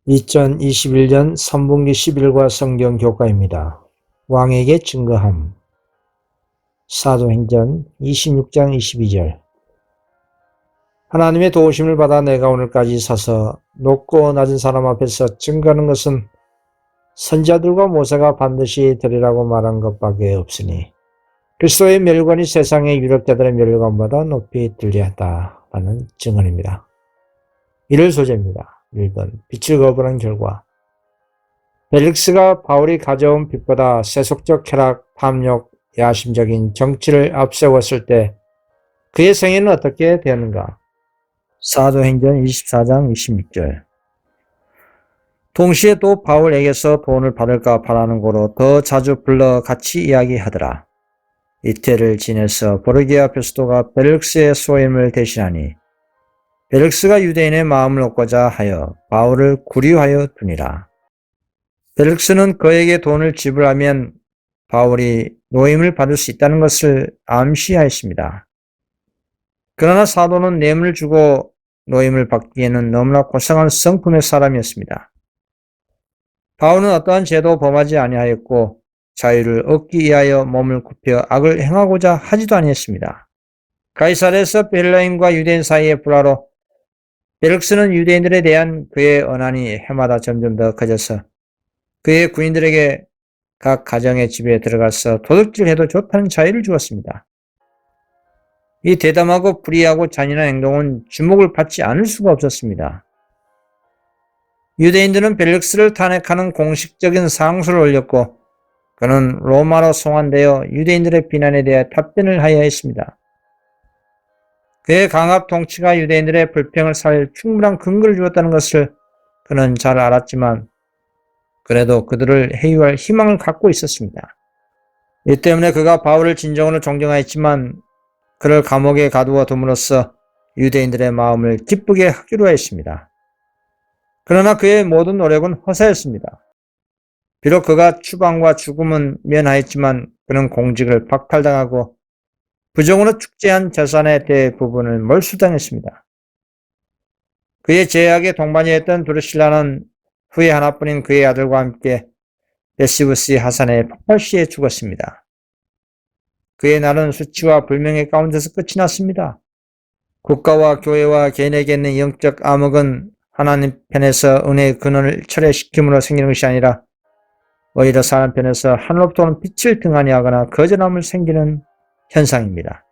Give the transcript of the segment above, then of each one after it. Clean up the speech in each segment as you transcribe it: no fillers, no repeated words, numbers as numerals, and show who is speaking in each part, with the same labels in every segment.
Speaker 1: 2021년 3분기 10일과 성경 교과입니다. 왕에게 증거함. 사도행전 26장 22절. 하나님의 도우심을 받아 내가 오늘까지 서서 높고 낮은 사람 앞에서 증거하는 것은 선지자들과 모세가 반드시 되리라고 말한 것밖에 없으니 그리스도의 멸관이 세상의 유력자들의 멸관보다 높이 들리하다라는 증언입니다. 1월 소재입니다. 1번 빛을 거부한 결과 벨릭스가 바울이 가져온 빛보다 세속적 쾌락, 탐욕, 야심적인 정치를 앞세웠을 때 그의 생애는 어떻게 되었는가? 사도행전 24장 26절. 동시에 또 바울에게서 돈을 받을까 바라는 고로 더 자주 불러 같이 이야기하더라. 이태를 지내서 보르기아 베스도가 벨릭스의 소임을 대신하니 벨릭스가 유대인의 마음을 얻고자 하여 바울을 구류하여 두니라. 벨릭스는 그에게 돈을 지불하면 바울이 노임을 받을 수 있다는 것을 암시하였습니다. 그러나 사도는 뇌물을 주고 노임을 받기에는 너무나 고상한 성품의 사람이었습니다. 바울은 어떠한 죄도 범하지 아니하였고 자유를 얻기 위하여 몸을 굽혀 악을 행하고자 하지도 아니했습니다. 가이사랴에서 헬라인과 유대인 사이의 불화로 벨릭스는 유대인들에 대한 그의 언한이 해마다 점점 더 커져서 그의 군인들에게 각 가정의 집에 들어가서 도둑질해도 좋다는 자유를 주었습니다. 이 대담하고 불의하고 잔인한 행동은 주목을 받지 않을 수가 없었습니다. 유대인들은 벨릭스를 탄핵하는 공식적인 상소를 올렸고 그는 로마로 송환되어 유대인들의 비난에 대해 답변을 하여야 했습니다. 그의 강압 통치가 유대인들의 불평을 살 충분한 근거를 주었다는 것을 그는 잘 알았지만 그래도 그들을 해유할 희망을 갖고 있었습니다. 이 때문에 그가 바울을 진정으로 존경하였지만 그를 감옥에 가두어 둠으로써 유대인들의 마음을 기쁘게 하기로 했습니다. 그러나 그의 모든 노력은 허사였습니다. 비록 그가 추방과 죽음은 면하였지만 그는 공직을 박탈당하고 부정으로 축제한 재산의 대부분을 몰수당했습니다. 그의 제약의 동반이었던 두르실라는 후에 하나뿐인 그의 아들과 함께 베시부스 하산의 폭발시에 죽었습니다. 그의 날은 수치와 불명예 가운데서 끝이 났습니다. 국가와 교회와 개인에게 있는 영적 암흑은 하나님 편에서 은혜의 근원을 철회시킴으로 생기는 것이 아니라 오히려 사람 편에서 하늘로부터 오는 빛을 등한히 하거나 거절함을 생기는 현상입니다.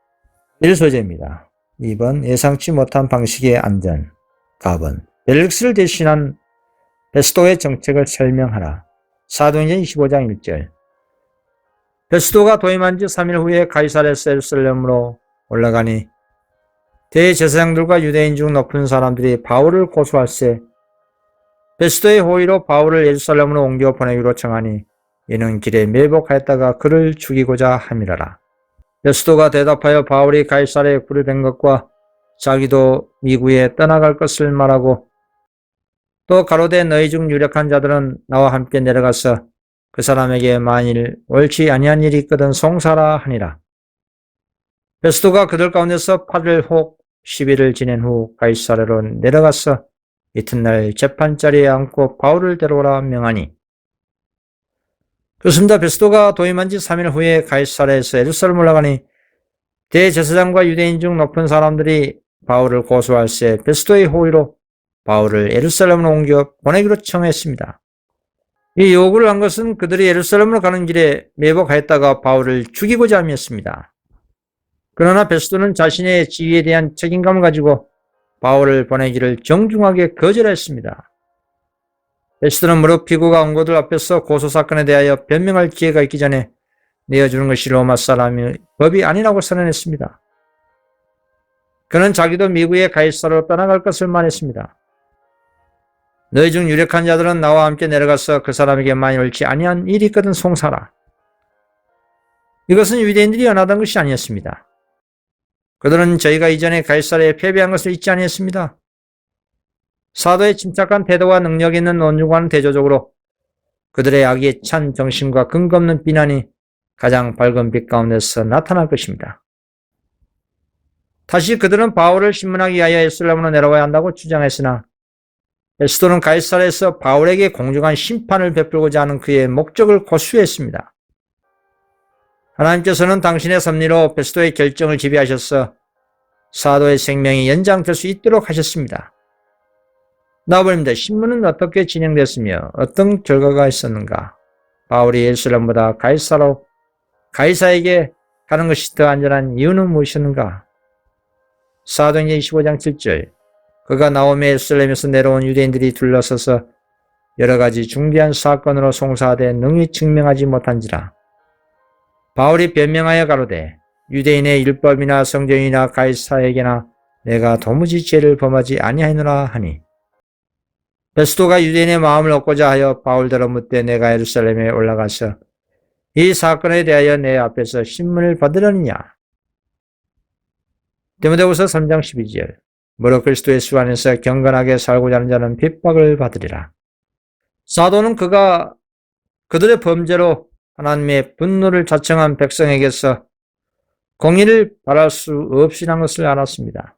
Speaker 1: 1소재입니다. 2번 예상치 못한 방식의 안전. 4번 벨릭스를 대신한 베스도의 정책을 설명하라. 사도행전 25장 1절. 베스도가 도임한 지 3일 후에 가이사랴에서 예루살렘으로 올라가니 대제사장들과 유대인 중 높은 사람들이 바울을 고소할세 베스도의 호의로 바울을 예루살렘으로 옮겨 보내기로 청하니 이는 길에 매복하였다가 그를 죽이고자 함이라라. 베스도가 대답하여 바울이 가이사랴에 구류된 것과 자기도 미국에 떠나갈 것을 말하고 또 가로되 너희 중 유력한 자들은 나와 함께 내려가서 그 사람에게 만일 옳지 아니한 일이 있거든 송사라 하니라. 베스도가 그들 가운데서 8일 혹 10일을 지낸 후 가이사랴로 내려가서 이튿날 재판자리에 앉고 바울을 데려오라 명하니. 그렇습니다. 베스도가 도임한 지 3일 후에 가이사랴에서 예루살렘 올라가니 대제사장과 유대인 중 높은 사람들이 바울을 고소할세 베스도의 호의로 바울을 예루살렘으로 옮겨 보내기로 청했습니다. 이 요구를 한 것은 그들이 예루살렘으로 가는 길에 매복하였다가 바울을 죽이고자 함이었습니다. 그러나 베스도는 자신의 지위에 대한 책임감을 가지고 바울을 보내기를 정중하게 거절했습니다. 베스도는 무릇 피고가 원고들 앞에서 고소사건에 대하여 변명할 기회가 있기 전에 내어주는 것이 로마 사람의 법이 아니라고 선언했습니다. 그는 자기도 미국의 가이사랴로 떠나갈 것을 말했습니다. 너희 중 유력한 자들은 나와 함께 내려가서 그 사람에게 만일 옳지 아니한 일이 있거든 송사라. 이것은 유대인들이 연하던 것이 아니었습니다. 그들은 저희가 이전에 가이사랴에 패배한 것을 잊지 아니했습니다. 사도의 침착한 태도와 능력 있는 논중과는 대조적으로 그들의 악에 찬 정신과 근거 없는 비난이 가장 밝은 빛 가운데서 나타날 것입니다. 다시 그들은 바울을 신문하기 위하여 예루살렘으로 내려와야 한다고 주장했으나 베스도는 가이사랴에서 바울에게 공정한 심판을 베풀고자 하는 그의 목적을 고수했습니다. 하나님께서는 당신의 섭리로 베스도의 결정을 지배하셔서 사도의 생명이 연장될 수 있도록 하셨습니다. 나와버립니다. 신문은 어떻게 진행됐으며 어떤 결과가 있었는가? 바울이 예루살렘보다 가이사에게 가는 것이 더 안전한 이유는 무엇이었는가? 사도행전 25장 7절 그가 나오며 예루살렘에서 내려온 유대인들이 둘러서서 여러 가지 중대한 사건으로 송사하되 능히 증명하지 못한지라. 바울이 변명하여 가로되 유대인의 율법이나 성경이나 가이사에게나 내가 도무지 죄를 범하지 아니하노라 하니 베스도가 유대인의 마음을 얻고자 하여 바울더러 묻되 내가 예루살렘에 올라가서 이 사건에 대하여 내 앞에서 신문을 받으려느냐. 디모데후서 3장 12절 무릇 그리스도 예수 안에서 경건하게 살고자 하는 자는 핍박을 받으리라. 사도는 그들의 범죄로 하나님의 분노를 자청한 백성에게서 공의를 바랄 수 없이란 것을 알았습니다.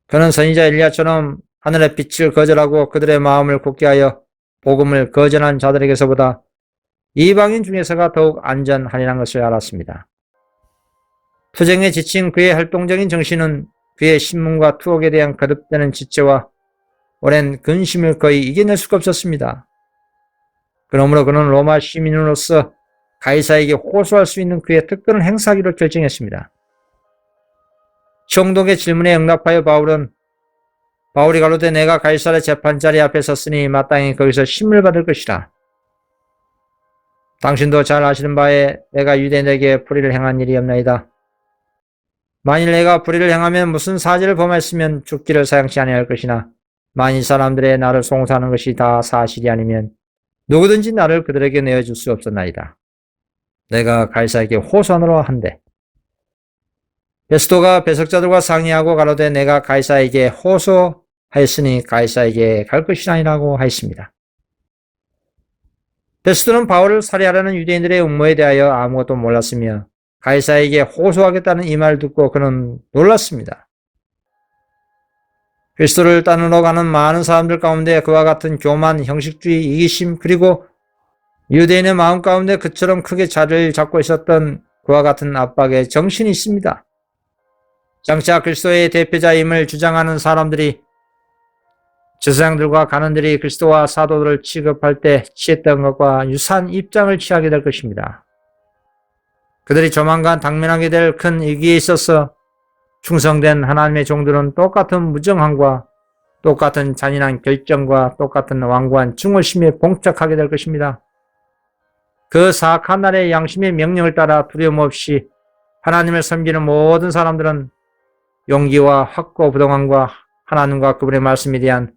Speaker 1: 그는 선지자 엘리야처럼 하늘의 빛을 거절하고 그들의 마음을 굳게 하여 복음을 거절한 자들에게서보다 이방인 중에서가 더욱 안전하리라는 것을 알았습니다. 투쟁에 지친 그의 활동적인 정신은 그의 신문과 투옥에 대한 거듭되는 지체와 오랜 근심을 거의 이겨낼 수가 없었습니다. 그러므로 그는 로마 시민으로서 가이사에게 호소할 수 있는 그의 특권을 행사하기로 결정했습니다. 총독의 질문에 응답하여 바울이 가로되 내가 가이사의 재판자리 앞에 섰으니 마땅히 거기서 심을 받을 것이라. 당신도 잘 아시는 바에 내가 유대인에게 불의를 행한 일이 없나이다. 만일 내가 불의를 행하면 무슨 사죄를 범했으면 죽기를 사양치 아니할 것이나 만일 사람들의 나를 송사하는 것이 다 사실이 아니면 누구든지 나를 그들에게 내어줄 수 없었나이다. 내가 가이사에게 호소하노라 한대. 베스도가 배석자들과 상의하고 가로되 내가 가이사에게 호소하였으니 가이사에게 갈 것이 아니라고 하였습니다. 베스도는 바울을 살해하려는 유대인들의 음모에 대하여 아무것도 몰랐으며 가이사에게 호소하겠다는 이 말을 듣고 그는 놀랐습니다. 그리스도를 따르러 가는 많은 사람들 가운데 그와 같은 교만, 형식주의, 이기심 그리고 유대인의 마음 가운데 그처럼 크게 자리를 잡고 있었던 그와 같은 압박의 정신이 있습니다. 장차 그리스도의 대표자임을 주장하는 사람들이 제사장들과 간원들이 그리스도와 사도들을 취급할 때 취했던 것과 유사한 입장을 취하게 될 것입니다. 그들이 조만간 당면하게 될 큰 위기에 있어서 충성된 하나님의 종들은 똑같은 무정함과 똑같은 잔인한 결정과 똑같은 완고한 증오심에 봉착하게 될 것입니다. 그 사악한 날의 양심의 명령을 따라 두려움 없이 하나님을 섬기는 모든 사람들은 용기와 확고부동함과 하나님과 그분의 말씀에 대한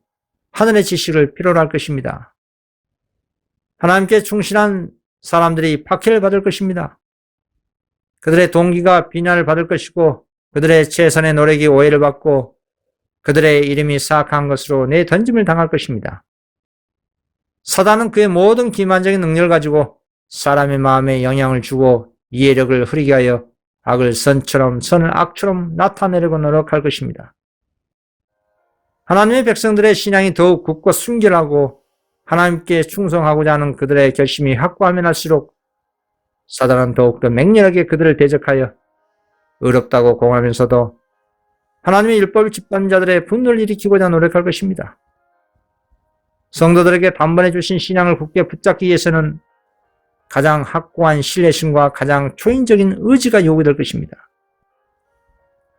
Speaker 1: 하늘의 지식을 필요로 할 것입니다. 하나님께 충실한 사람들이 박해를 받을 것입니다. 그들의 동기가 비난을 받을 것이고 그들의 최선의 노력이 오해를 받고 그들의 이름이 사악한 것으로 내던짐을 당할 것입니다. 사단은 그의 모든 기만적인 능력을 가지고 사람의 마음에 영향을 주고 이해력을 흐리게 하여 악을 선처럼 선을 악처럼 나타내려고 노력할 것입니다. 하나님의 백성들의 신앙이 더욱 굳고 순결하고 하나님께 충성하고자 하는 그들의 결심이 확고하면 할수록 사단은 더욱더 맹렬하게 그들을 대적하여 어렵다고 공하면서도 하나님의 율법을 집받는 자들의 분노를 일으키고자 노력할 것입니다. 성도들에게 단번에 주신 신앙을 굳게 붙잡기 위해서는 가장 확고한 신뢰심과 가장 초인적인 의지가 요구될 것입니다.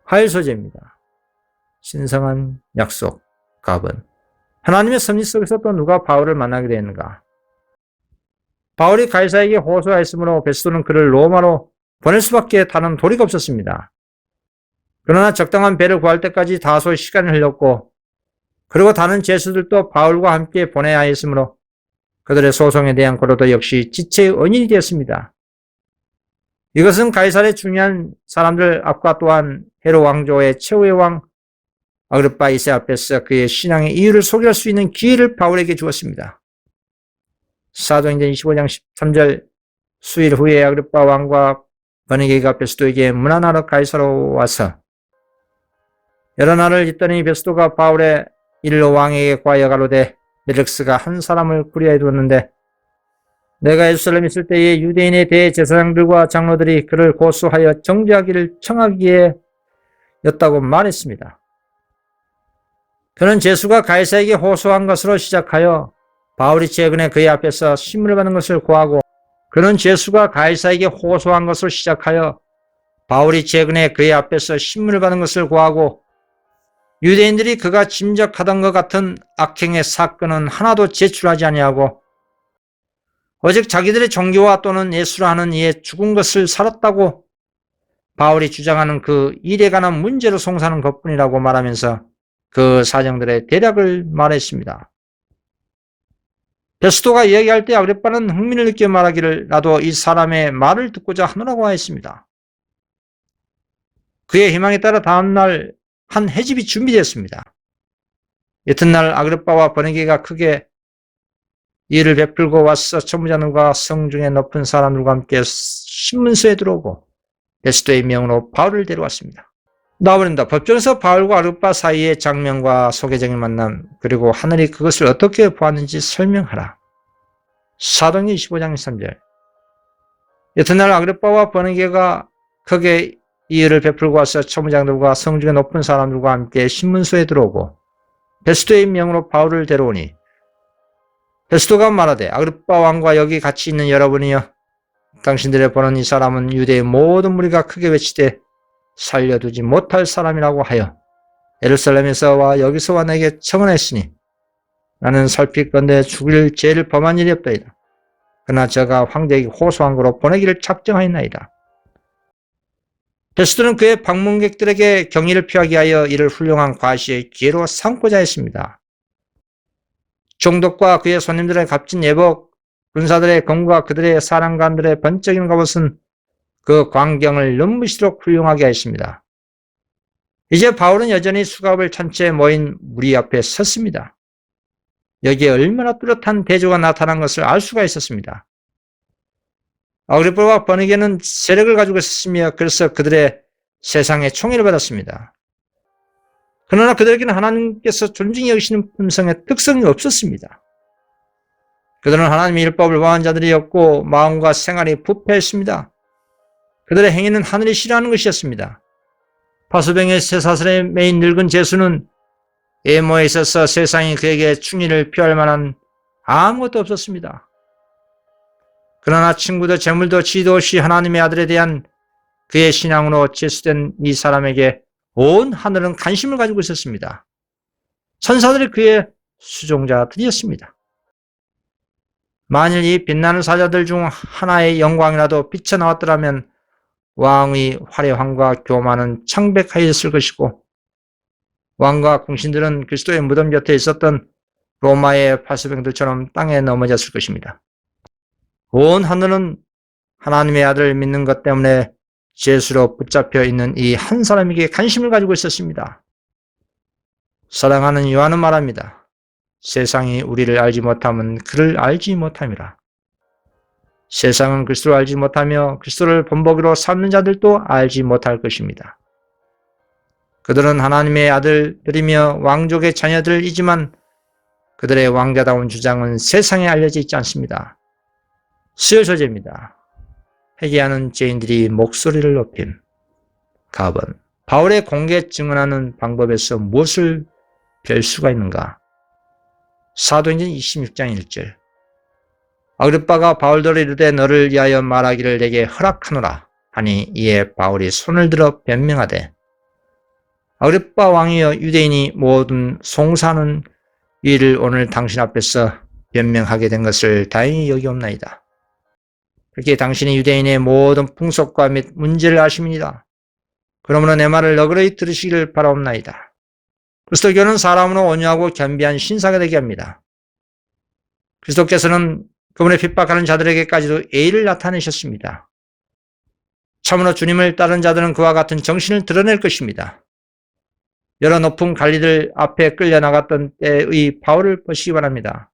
Speaker 1: 하일 소재입니다. 신성한 약속, 갑은 하나님의 섭리 속에서 또 누가 바울을 만나게 되었는가? 바울이 가이사에게 호소하였으므로 베스도는 그를 로마로 보낼 수밖에 다른 도리가 없었습니다. 그러나 적당한 배를 구할 때까지 다소 시간이 흘렀고 그리고 다른 제수들도 바울과 함께 보내야 했으므로 그들의 소송에 대한 고려도 역시 지체의 원인이 되었습니다. 이것은 가이사의 중요한 사람들 앞과 또한 헤롯 왕조의 최후의 왕 아그리파 2세 앞에서 그의 신앙의 이유를 소개할 수 있는 기회를 바울에게 주었습니다. 사도행전 25장 13절 수일 후에 아그리파 왕과 버니게가 베스도에게 문안하러 가이사로 와서 여러 날을 있더니 베스도가 바울의 이를 왕에게 구하여 가로되 벨릭스가 한 사람을 꾸려야 두었는데 내가 예루살렘에 있을 때에 유대인의 대제사장들과 장로들이 그를 고소하여 정죄하기를 청하기에 였다고 말했습니다. 그는 제수가 가이사에게 호소한 것으로 시작하여 바울이 최근에 그의 앞에서 신문을 받는 것을 고하고 그는 제수가 가이사에게 호소한 것으로 시작하여 바울이 최근에 그의 앞에서 신문을 받는 것을 고하고 유대인들이 그가 짐작하던 것 같은 악행의 사건은 하나도 제출하지 아니하고 오직 자기들의 종교와 또는 예수라 하는 이의 죽은 것을 살았다고 바울이 주장하는 그 일에 관한 문제로 송사하는 것뿐이라고 말하면서 그 사정들의 대략을 말했습니다. 베스토가 이야기할 때 아그리빠는 흥미를 느껴 말하기를 나도 이 사람의 말을 듣고자 하노라고 하였습니다. 그의 희망에 따라 다음날 한 해집이 준비되었습니다. 이튿날 아그리빠와 버니게가 크게 이를 베풀고 와서 천부장들과 성중에 높은 사람들과 함께 신문서에 들어오고 베스토의 명으로 바울을 데려왔습니다. 나와버린다. 법정에서 바울과 아그리빠 사이의 장면과 소개적인 만남 그리고 하늘이 그것을 어떻게 보았는지 설명하라. 사도행전 25장 3절. 이튿날 아그리빠와 버니게가 크게 이의를 베풀고 와서 천부장들과 성중에 높은 사람들과 함께 신문소에 들어오고 베스토의 명으로 바울을 데려오니 베스토가 말하되 아그리빠 왕과 여기 같이 있는 여러분이여 당신들의 보는 이 사람은 유대의 모든 무리가 크게 외치되 살려두지 못할 사람이라고 하여 예루살렘에서와 여기서와 내게 청언했으니 나는 살필건대 죽일 죄를 범한 일이 없다이다. 그러나 저가 황제에게 호소한 거로 보내기를 작정하였나이다. 베스토는 그의 방문객들에게 경의를 표하기 위하여 이를 훌륭한 과시의 기회로 삼고자 했습니다. 총독과 그의 손님들의 값진 예복, 군사들의 검과 그들의 사령관들의 번쩍이는 갑옷은 그 광경을 눈부시도록 훌륭하게 했습니다. 이제 바울은 여전히 수갑을 찬 채 모인 무리 앞에 섰습니다. 여기에 얼마나 뚜렷한 대조가 나타난 것을 알 수가 있었습니다. 아그리빠와 버니게는 세력을 가지고 있었으며 그래서 그들의 세상에 총애를 받았습니다. 그러나 그들에게는 하나님께서 존중히 여기시는 품성의 특성이 없었습니다. 그들은 하나님의 율법을 범한 자들이었고 마음과 생활이 부패했습니다. 그들의 행위는 하늘이 싫어하는 것이었습니다. 파수병의 쇠사슬에 매인 늙은 제수는 외모에 있어서 세상이 그에게 충의를 표할 만한 아무것도 없었습니다. 그러나 친구도 재물도 지도 없이 하나님의 아들에 대한 그의 신앙으로 제수된 이 사람에게 온 하늘은 관심을 가지고 있었습니다. 천사들이 그의 수종자들이었습니다. 만일 이 빛나는 사자들 중 하나의 영광이라도 비쳐나왔더라면 왕의 화려함과 교만은 창백하였을 것이고 왕과 궁신들은 그리스도의 무덤 곁에 있었던 로마의 파수병들처럼 땅에 넘어졌을 것입니다. 온 하늘은 하나님의 아들을 믿는 것 때문에 죄수로 붙잡혀 있는 이 한 사람에게 관심을 가지고 있었습니다. 사랑하는 요한은 말합니다. 세상이 우리를 알지 못하면 그를 알지 못함이라. 세상은 그리스도를 알지 못하며 그리스도를 본보기로 삼는 자들도 알지 못할 것입니다. 그들은 하나님의 아들들이며 왕족의 자녀들이지만 그들의 왕자다운 주장은 세상에 알려져 있지 않습니다. 수요 소재입니다. 회개하는 죄인들이 목소리를 높임. 갑은 바울의 공개 증언하는 방법에서 무엇을 별 수가 있는가? 사도행전 26장 1절. 아그리빠가 바울더러 이르되 너를 위하여 말하기를 내게 허락하노라 하니 이에 바울이 손을 들어 변명하되 아그리빠 왕이여 유대인이 모든 송사하는 일을 오늘 당신 앞에서 변명하게 된 것을 다행히 여기옵나이다. 그렇게 당신이 유대인의 모든 풍속과 및 문제를 아십니다. 그러므로 내 말을 너그러이 들으시기를 바라옵나이다. 그리스도교는 사람으로 온유하고 겸비한 신사가 되게 합니다. 그리스도께서는 그분의 핍박하는 자들에게까지도 예의를 나타내셨습니다. 참으로 주님을 따른 자들은 그와 같은 정신을 드러낼 것입니다. 여러 높은 관리들 앞에 끌려나갔던 때의 바울을 보시기 바랍니다.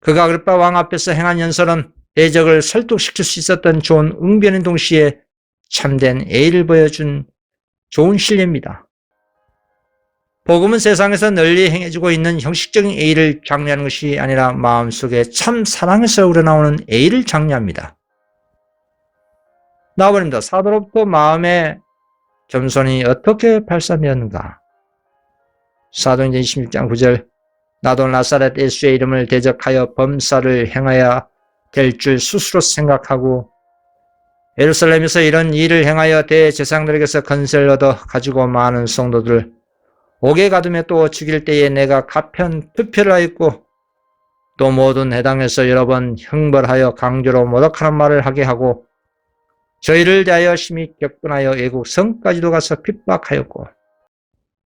Speaker 1: 그가 아그리빠 왕 앞에서 행한 연설은 대적을 설득시킬 수 있었던 좋은 응변인 동시에 참된 예의를 보여준 좋은 신뢰입니다. 복음은 세상에서 널리 행해지고 있는 형식적인 A를 장려하는 것이 아니라 마음속에 참 사랑에서 우러나오는 A를 장려합니다. 나와버립니다. 사도로부터 마음의 겸손이 어떻게 발산되었는가? 사도행전 26장 9절 나도 나사렛 예수의 이름을 대적하여 범사를 행하여 될 줄 스스로 생각하고 예루살렘에서 이런 일을 행하여 대제사장들에게서 건세를 얻어 가지고 많은 성도들 옥에 가두며 또 죽일 때에 내가 가편 투표를 하였고 또 모든 해당에서 여러 번 형벌하여 강조로 모독하는 말을 하게 하고 저희를 대하여 심히 격분하여 외국 성까지도 가서 핍박하였고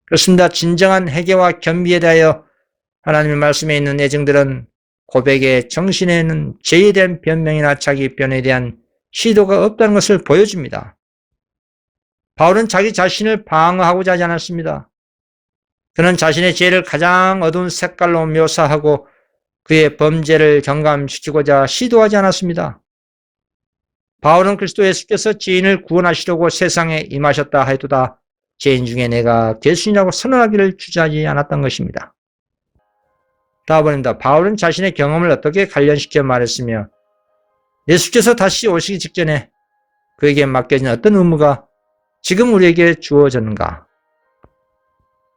Speaker 1: 그렇습니다. 진정한 회개와 겸비에 대하여 하나님의 말씀에 있는 내정들은 고백의 정신에는 죄에 대한 변명이나 자기 변에 대한 시도가 없다는 것을 보여줍니다. 바울은 자기 자신을 방어하고자 하지 않았습니다. 그는 자신의 죄를 가장 어두운 색깔로 묘사하고 그의 범죄를 경감시키고자 시도하지 않았습니다. 바울은 그리스도 예수께서 죄인을 구원하시려고 세상에 임하셨다 하여도다 죄인 중에 내가 예수님이라고 선언하기를 주저하지 않았던 것입니다. 다음입니다. 바울은 자신의 경험을 어떻게 관련시켜 말했으며 예수께서 다시 오시기 직전에 그에게 맡겨진 어떤 의무가 지금 우리에게 주어졌는가?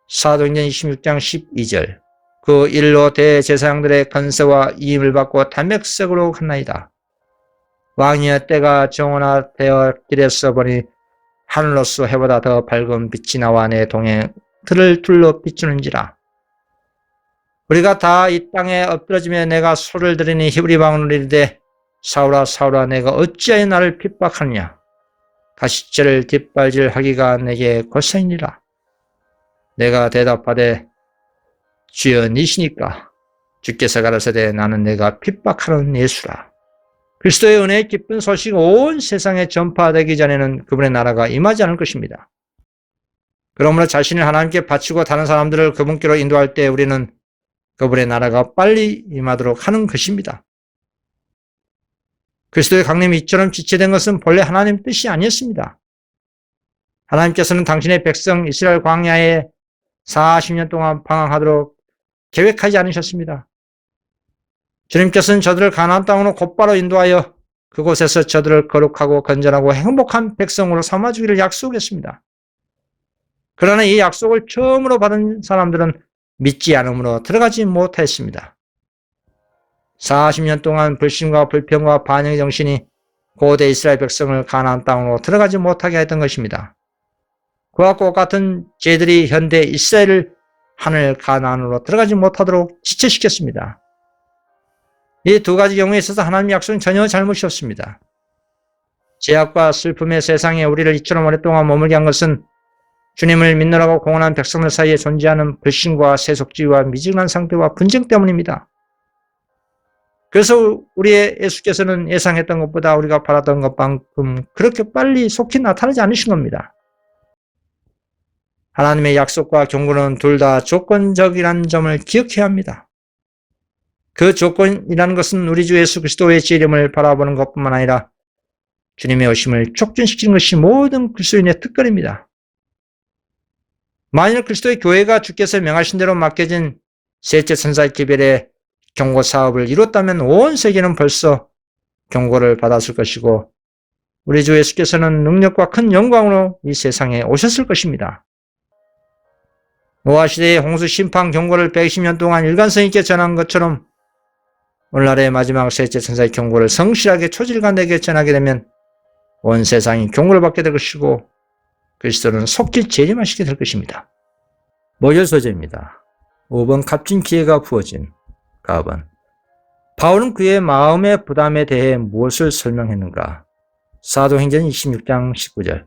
Speaker 1: 사도행전 26장 12절 그 일로 대제사장들의 건세와 이임을 받고 담백색으로 갔나이다. 왕이여 때가 정원화되어 길에서 보니 하늘로서 해보다 더 밝은 빛이 나와 내 동행 들을 둘러 비추는지라. 우리가 다 이 땅에 엎드러지며 내가 소를 들으니 히브리 방언을 이르되 사울아 사울아 내가 어찌하여 나를 핍박하느냐. 가시체를 뒷발질하기가 내게 고생이니라. 내가 대답하되 주여 니시니까. 주께서 가라사대 나는 내가 핍박하는 예수라. 그리스도의 은혜의 기쁜 소식 온 세상에 전파되기 전에는 그분의 나라가 임하지 않을 것입니다. 그러므로 자신을 하나님께 바치고 다른 사람들을 그분께로 인도할 때 우리는 그분의 나라가 빨리 임하도록 하는 것입니다. 그리스도의 강림이 이처럼 지체된 것은 본래 하나님 뜻이 아니었습니다. 하나님께서는 당신의 백성 이스라엘 광야에 40년 동안 방황하도록 계획하지 않으셨습니다. 주님께서는 저들을 가나안 땅으로 곧바로 인도하여 그곳에서 저들을 거룩하고 건전하고 행복한 백성으로 삼아주기를 약속했습니다. 그러나 이 약속을 처음으로 받은 사람들은 믿지 않음으로 들어가지 못했습니다. 40년 동안 불신과 불평과 반역의 정신이 고대 이스라엘 백성을 가나안 땅으로 들어가지 못하게 했던 것입니다. 그와 똑같은 죄들이 현대 이스라엘을 하늘 가나안으로 들어가지 못하도록 지체시켰습니다. 이 두 가지 경우에 있어서 하나님의 약속은 전혀 잘못이 없습니다. 죄악과 슬픔의 세상에 우리를 이처럼 오랫동안 머물게 한 것은 주님을 믿느라고 공언한 백성들 사이에 존재하는 불신과 세속주의와 미지근한 상태와 분쟁 때문입니다. 그래서 우리의 예수께서는 예상했던 것보다 우리가 바랐던 것만큼 그렇게 빨리 속히 나타나지 않으신 겁니다. 하나님의 약속과 경고는 둘 다 조건적이라는 점을 기억해야 합니다. 그 조건이라는 것은 우리 주 예수 그리스도의 이름을 바라보는 것뿐만 아니라 주님의 오심을 촉진시키는 것이 모든 그리스도인의 특권입니다. 만일 그리스도의 교회가 주께서 명하신 대로 맡겨진 셋째 천사의 기별의 경고 사업을 이뤘다면 온 세계는 벌써 경고를 받았을 것이고 우리 주 예수께서는 능력과 큰 영광으로 이 세상에 오셨을 것입니다. 노아 시대의 홍수 심판 경고를 120년 동안 일관성 있게 전한 것처럼 오늘날의 마지막 셋째 천사의 경고를 성실하게 초질간되게 전하게 되면 온 세상이 경고를 받게 될 것이고 그리스도는 속히 재림하시게 될 것입니다. 모절 소재입니다. 5번 값진 기회가 부어진 가번 바울은 그의 마음의 부담에 대해 무엇을 설명했는가? 사도행전 26장 19절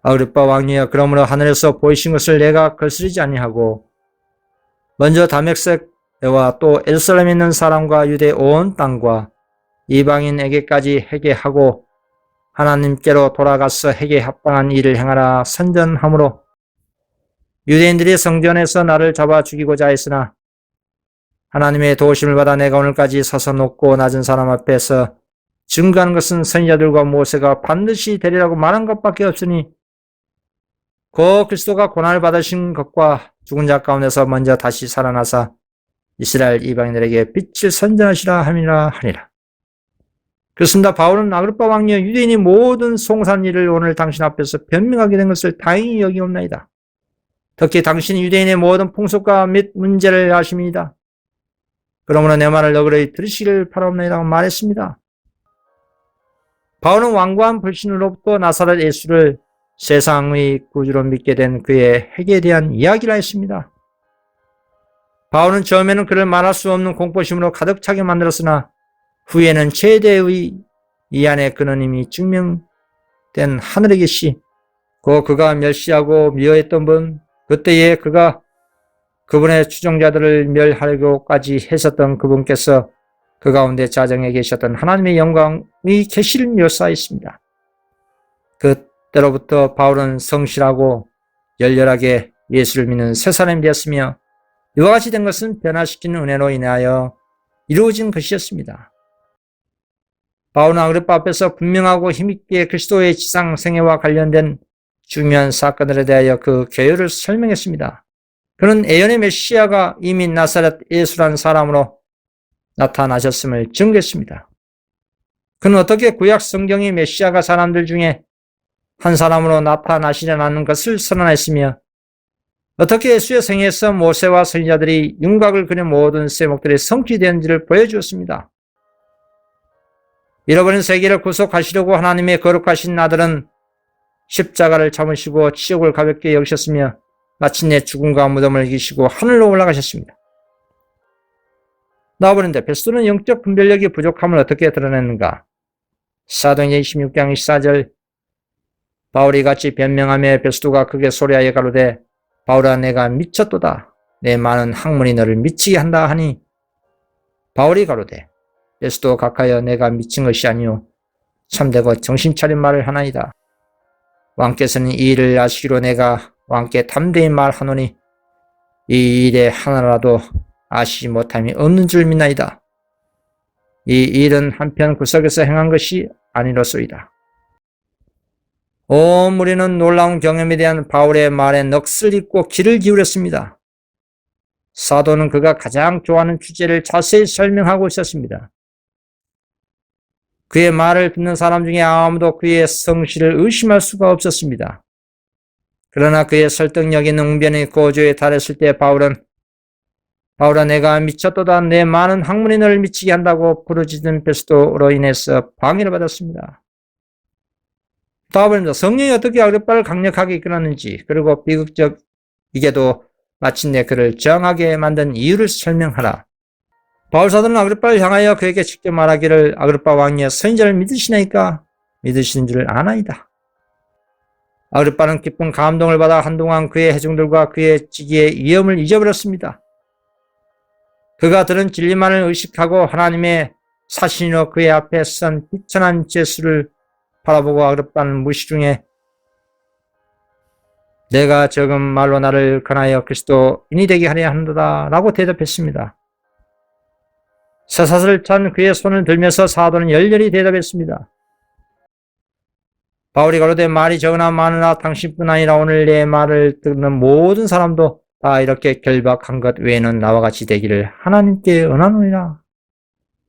Speaker 1: 아그리빠 왕이여 그러므로 하늘에서 보이신 것을 내가 거스르지 아니하고 먼저 다메섹과 또 예루살렘에 있는 사람과 유대 온 땅과 이방인에게까지 회개하고 하나님께로 돌아가서 회개에 합당한 일을 행하라 선전하므로 유대인들이 성전에서 나를 잡아 죽이고자 했으나 하나님의 도우심을 받아 내가 오늘까지 서서 높고 낮은 사람 앞에서 증거하는 것은 선지자들과 모세가 반드시 되리라고 말한 것밖에 없으니 그 그리스도가 고난을 받으신 것과 죽은 자 가운데서 먼저 다시 살아나사 이스라엘 이방인들에게 빛을 선전하시라 함이라 하니라. 그렇습니다. 바울은 아그리빠 왕이여 유대인이 모든 송사한 일을 오늘 당신 앞에서 변명하게 된 것을 다행히 여기옵나이다. 특히 당신이 유대인의 모든 풍속과 및 문제를 아십니다. 그러므로 내 말을 너그러이 들으시기를 바라옵나이다 말했습니다. 바울은 완고한 불신으로부터 나사렛 예수를 세상의 구주로 믿게 된 그의 핵에 대한 이야기를 했습니다. 바울은 처음에는 그를 말할 수 없는 공포심으로 가득 차게 만들었으나 후에는 최대의 이 안에 그는 이미 증명된 하늘에 계시 그가 멸시하고 미워했던 분, 그때에 그분의 추종자들을 멸하려고까지 했었던 그분께서 그 가운데 자정에 계셨던 하나님의 영광의 계시를 묘사했습니다. 그때로부터 바울은 성실하고 열렬하게 예수를 믿는 새 사람이 되었으며 이와 같이 된 것은 변화시키는 은혜로 인하여 이루어진 것이었습니다. 바울은 아그리빠 앞에서 분명하고 힘있게 그리스도의 지상 생애와 관련된 중요한 사건들에 대하여 그 개요를 설명했습니다. 그는 예언의 메시아가 이미 나사렛 예수라는 사람으로 나타나셨음을 증거했습니다. 그는 어떻게 구약 성경의 메시아가 사람들 중에 한 사람으로 나타나시려는 것을 선언했으며 어떻게 예수의 생애에서 모세와 선지자들이 윤곽을 그린 모든 세목들이 성취되었는지를 보여주었습니다. 잃어버린 세계를 구속하시려고 하나님의 거룩하신 아들은 십자가를 참으시고 치욕을 가볍게 여기셨으며 마침내 죽음과 무덤을 이기시고 하늘로 올라가셨습니다. 나와버린데 베스도는 영적 분별력이 부족함을 어떻게 드러냈는가? 사도행전 26장 24절 바울이 같이 변명하며 베스도가 크게 소리하여 가로되 바울아 내가 미쳤도다. 내 많은 학문이 너를 미치게 한다 하니 바울이 가로되 베스도 각하여 내가 미친 것이 아니오 참되고 정신차린 말을 하나이다. 왕께서는 이 일을 아시기로 내가 왕께 담대히 말하노니 이 일에 하나라도 아시지 못함이 없는 줄 믿나이다. 이 일은 한편 구석에서 행한 것이 아니로소이다. 온 무리는 놀라운 경험에 대한 바울의 말에 넋을 잃고 귀를 기울였습니다. 사도는 그가 가장 좋아하는 주제를 자세히 설명하고 있었습니다. 그의 말을 듣는 사람 중에 아무도 그의 성실을 의심할 수가 없었습니다. 그러나 그의 설득력 있는 웅변의 고조에 달했을 때 바울아 내가 미쳤도다. 내 많은 학문이 너를 미치게 한다고 부르짖은 베스도로 인해서 방해를 받았습니다. 다음은 성령이 어떻게 아그리빠를 강력하게 이끌었는지 그리고 비극적이게도 마침내 그를 저항하게 만든 이유를 설명하라. 바울 사도는 아그리빠를 향하여 그에게 직접 말하기를 아그리빠 왕이여 선지자를 믿으시나이까? 믿으시는 줄 아나이다. 아그리빠는 깊은 감동을 받아 한동안 그의 회중들과 그의 직위의 위엄을 잊어버렸습니다. 그가 들은 진리만을 의식하고 하나님의 사신으로 그의 앞에 선 비천한 제수를 바라보고 아그리빠는 무시 중에 내가 적은 말로 나를 권하여 그리스도인이 되게 하려 한다 라고 대답했습니다. 쇠사슬을 찬 그의 손을 들면서 사도는 열렬히 대답했습니다. 바울이 가로되 말이 적으나 많으나 당신뿐 아니라 오늘 내 말을 듣는 모든 사람도 다 이렇게 결박한 것 외에는 나와 같이 되기를 하나님께 은하노니라.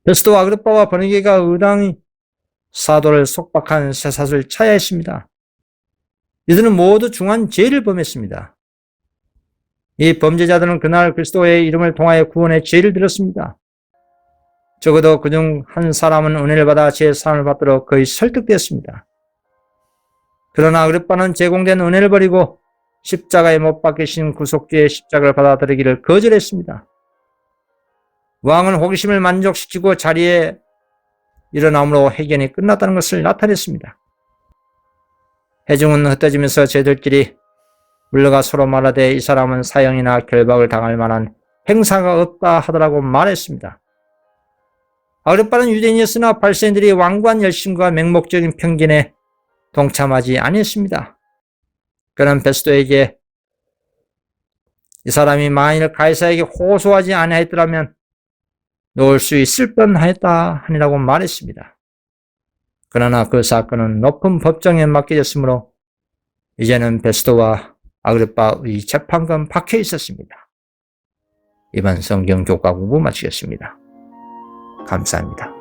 Speaker 1: 베스도와 아그리빠와 버니게가 의당이 사도를 속박한 쇠사슬을 차야 했습니다. 이들은 모두 중한 죄를 범했습니다. 이 범죄자들은 그날 그리스도의 이름을 통하여 구원의 죄를 들었습니다. 적어도 그중 한 사람은 은혜를 받아 제사함을 받도록 거의 설득되었습니다. 그러나 아그리빠는 제공된 은혜를 버리고 십자가에 못 박히신 구속주의 십자가를 받아들이기를 거절했습니다. 왕은 호기심을 만족시키고 자리에 일어남으로 회견이 끝났다는 것을 나타냈습니다. 회중은 흩어지면서 저들끼리 물러가 서로 말하되 이 사람은 사형이나 결박을 당할 만한 행사가 없다 하더라고 말했습니다. 아그리빠는 유대인이었으나 바리새인들이 완고한 열심과 맹목적인 편견에 동참하지 아니했습니다. 그는 베스도에게 이 사람이 만일 가이사에게 호소하지 아니하였더라면 놓을 수 있을 뻔하였다 하니라고 말했습니다. 그러나 그 사건은 높은 법정에 맡겨졌으므로 이제는 베스도와 아그리빠의 재판관 박혀 있었습니다. 이번 성경 교과 공부 마치겠습니다. 감사합니다.